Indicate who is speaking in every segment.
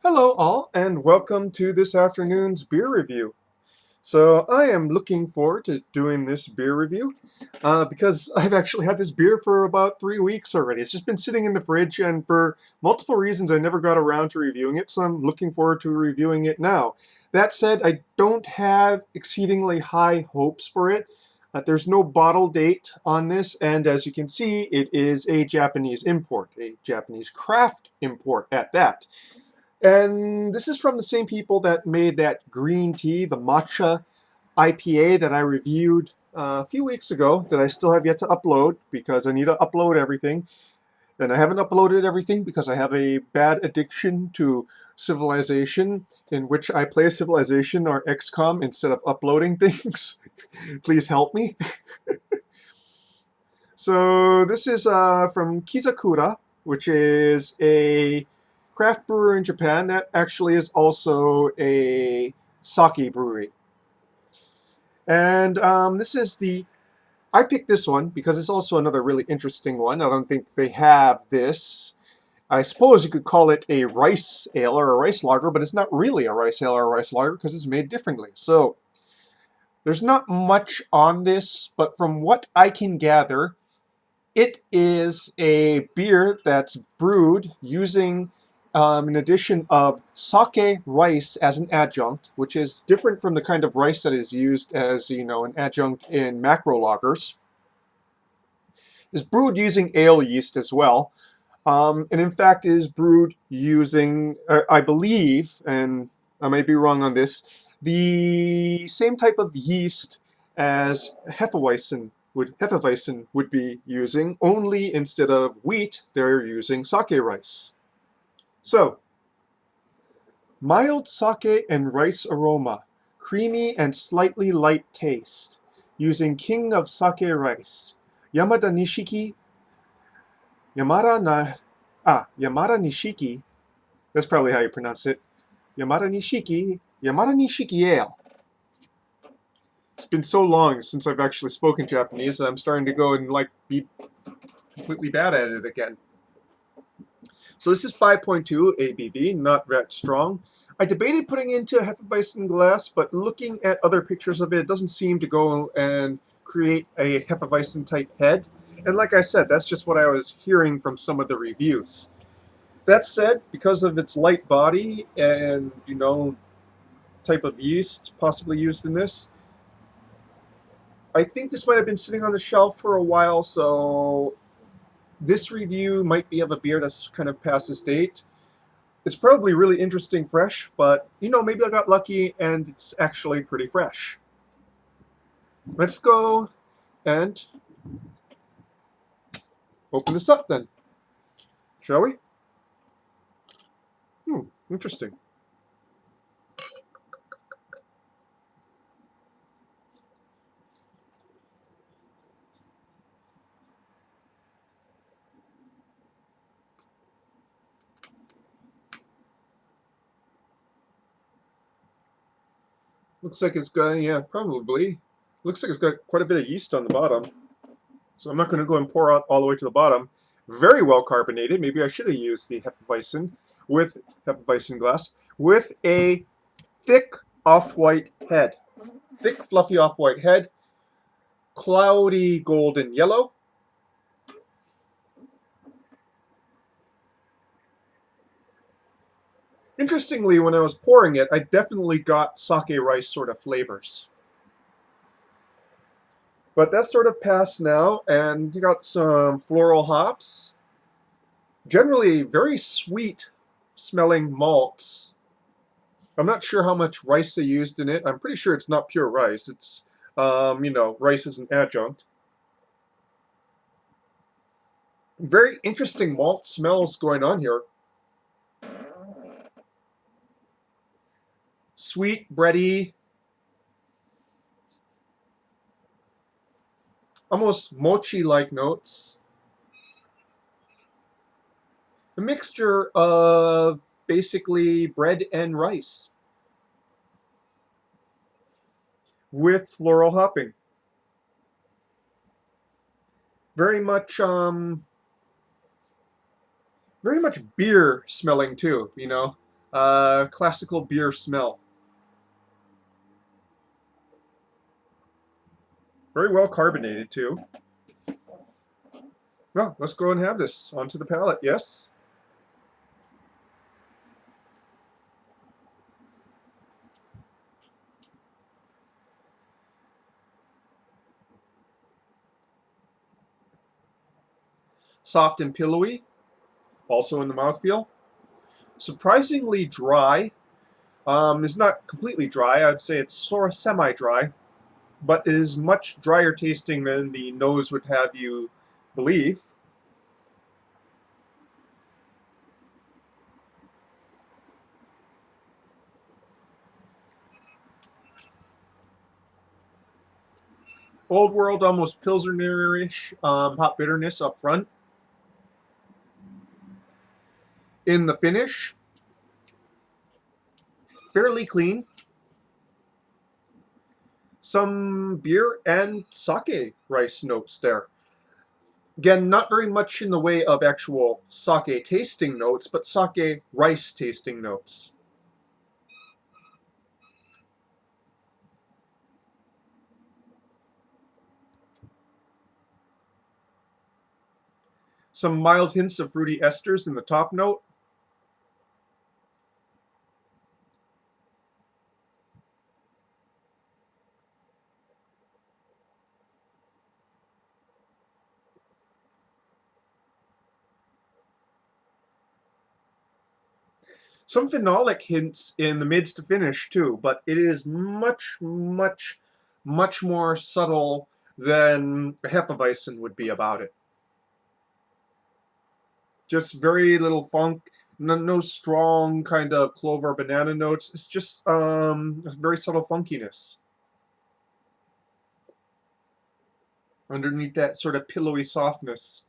Speaker 1: Hello, all, and welcome to this afternoon's beer review. So, I am looking forward to doing this beer review because I've actually had this beer for about 3 weeks already. It's just been sitting in the fridge, and for multiple reasons, I never got around to reviewing it, so I'm looking forward to reviewing it now. That said, I don't have exceedingly high hopes for it. There's no bottle date on this, and as you can see, it is a Japanese import, a Japanese craft import at that. And this is from the same people that made that green tea, the matcha IPA that I reviewed a few weeks ago that I still have yet to upload because I need to upload everything. And I haven't uploaded everything because I have a bad addiction to Civilization, in which I play Civilization or XCOM instead of uploading things. Please help me. So this is from Kizakura, which is a craft brewer in Japan that actually is also a sake brewery. And this is the I picked this one because it's also another really interesting one. I don't think they have this. I suppose you could call it a rice ale or a rice lager, but it's not really a rice ale or a rice lager because it's made differently. So there's not much on this, but from what I can gather, it is a beer that's brewed using an addition of sake rice as an adjunct, which is different from the kind of rice that is used as, an adjunct in macro lagers. Is brewed using ale yeast as well, and in fact is brewed using, I believe, and I may be wrong on this, the same type of yeast as hefeweizen would be using, only instead of wheat, they're using sake rice. So, mild sake and rice aroma, creamy and slightly light taste, using king of sake rice, Yamadanishiki, Yamada na, Yamadanishiki, that's probably how you pronounce it, Yamadanishiki ale. It's been so long since I've actually spoken Japanese that I'm starting to go and be completely bad at it again. So this is 5.2 ABV, not that strong. I debated putting it into a Hefeweizen glass, but looking at other pictures of it, it doesn't seem to go and create a Hefeweizen type head. And like I said, that's just what I was hearing from some of the reviews. That said, because of its light body and, type of yeast possibly used in this, I think this might have been sitting on the shelf for a while, so this review might be of a beer that's kind of past its date. It's probably really interesting fresh, but maybe I got lucky and it's actually pretty fresh. Let's go and open this up then, shall we? Interesting. Looks like it's got, yeah, probably. Looks like it's got quite a bit of yeast on the bottom. So I'm not going to go and pour out all the way to the bottom. Very well carbonated. Maybe I should have used the Hefeweizen glass with a thick off-white head. Thick, fluffy off-white head, cloudy golden yellow. Interestingly, when I was pouring it, I definitely got sake rice sort of flavors. But that's sort of past now, and you got some floral hops. Generally, very sweet smelling malts. I'm not sure how much rice they used in it. I'm pretty sure it's not pure rice. It's, rice is an adjunct. Very interesting malt smells going on here. Sweet, bready, almost mochi-like notes. A mixture of basically bread and rice with floral hopping. Very much, very much beer smelling too. classical beer smell. Very well carbonated too. Well, let's go and have this onto the palate. Yes. Soft and pillowy, also in the mouthfeel. Surprisingly dry. It's not completely dry. I'd say it's sort of semi-dry, but is much drier tasting than the nose would have you believe. Old World, almost Pilsner-ish hop bitterness up front. In the finish, fairly clean. Some beer and sake rice notes there. Again, not very much in the way of actual sake tasting notes, but sake rice tasting notes. Some mild hints of fruity esters in the top note. Some phenolic hints in the mids to finish too, but it is much more subtle than a hefeweizen would be about it. Just very little funk, no strong kind of clover or banana notes. It's just a very subtle funkiness underneath that sort of pillowy softness.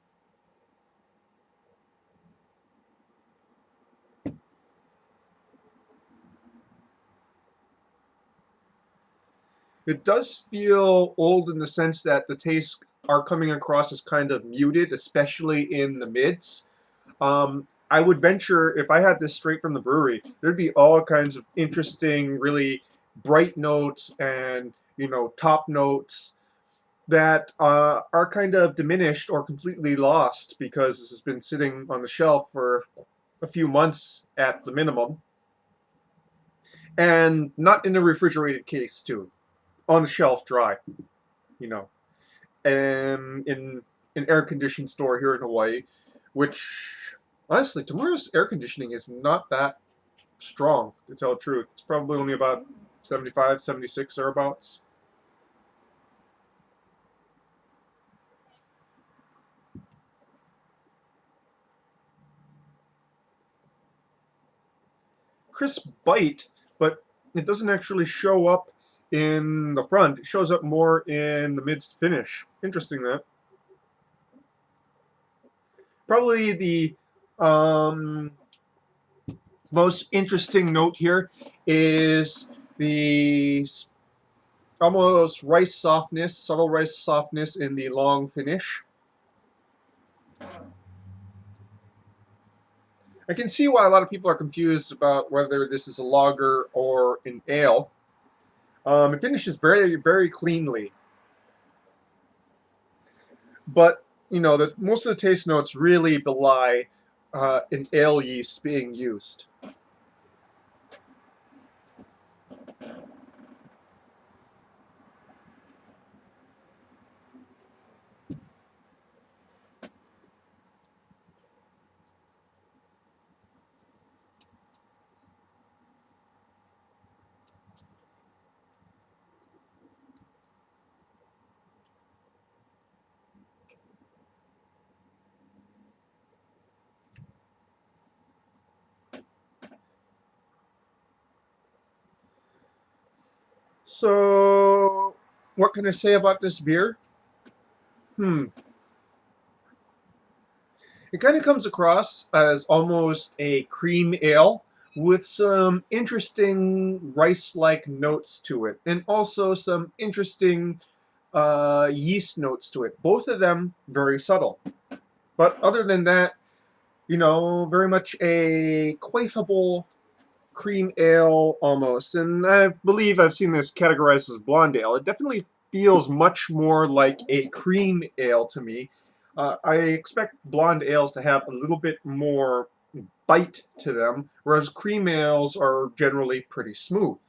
Speaker 1: It does feel old in the sense that the tastes are coming across as kind of muted, especially in the mids. I would venture if I had this straight from the brewery, there'd be all kinds of interesting, really bright notes and top notes that are kind of diminished or completely lost because this has been sitting on the shelf for a few months at the minimum, and not in a refrigerated case too, on the shelf dry, you know, and in an air conditioned store here in Hawaii, which honestly, tomorrow's air conditioning is not that strong, to tell the truth. It's probably only about 75, 76 thereabouts. Crisp bite, but it doesn't actually show up in the front. It shows up more in the mid finish. Interesting that. Probably the um, most interesting note here is the almost rice softness, subtle rice softness in the long finish. I can see why a lot of people are confused about whether this is a lager or an ale. It finishes very cleanly, but most of the taste notes really belie an ale yeast being used. So, what can I say about this beer? Hmm. It kind of comes across as almost a cream ale with some interesting rice-like notes to it, and also some interesting yeast notes to it. Both of them very subtle. But other than that, very much a quaffable cream ale almost, and I believe I've seen this categorized as blonde ale. It definitely feels much more like a cream ale to me. I expect blonde ales to have a little bit more bite to them, whereas cream ales are generally pretty smooth.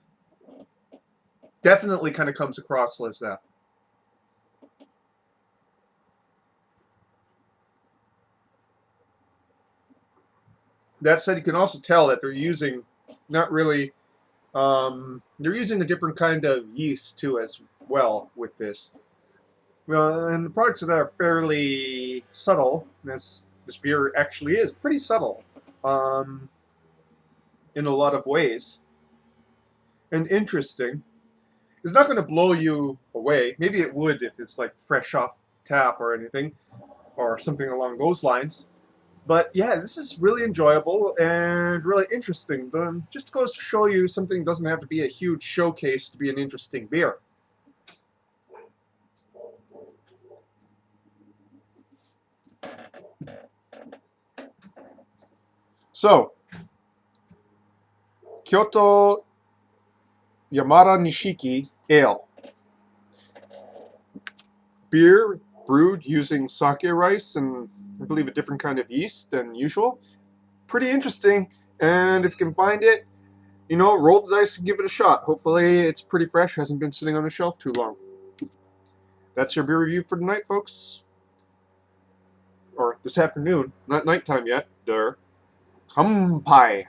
Speaker 1: Definitely kind of comes across as that. That said, you can also tell that they're using not really they're using a different kind of yeast too as well with this. And the products of that are fairly subtle. This beer actually is pretty subtle um, in a lot of ways and interesting. It's not going to blow you away. Maybe it would if it's like fresh off tap or anything or something along those lines. But yeah, this is really enjoyable and really interesting. Just goes to show you something doesn't have to be a huge showcase to be an interesting beer. So, Kyoto Yamadanishiki Ale. Beer brewed using sake rice and I believe a different kind of yeast than usual. Pretty interesting. And if you can find it, roll the dice and give it a shot. Hopefully it's pretty fresh, hasn't been sitting on the shelf too long. That's your beer review for tonight, folks. Or this afternoon. Not nighttime yet. Kanpai.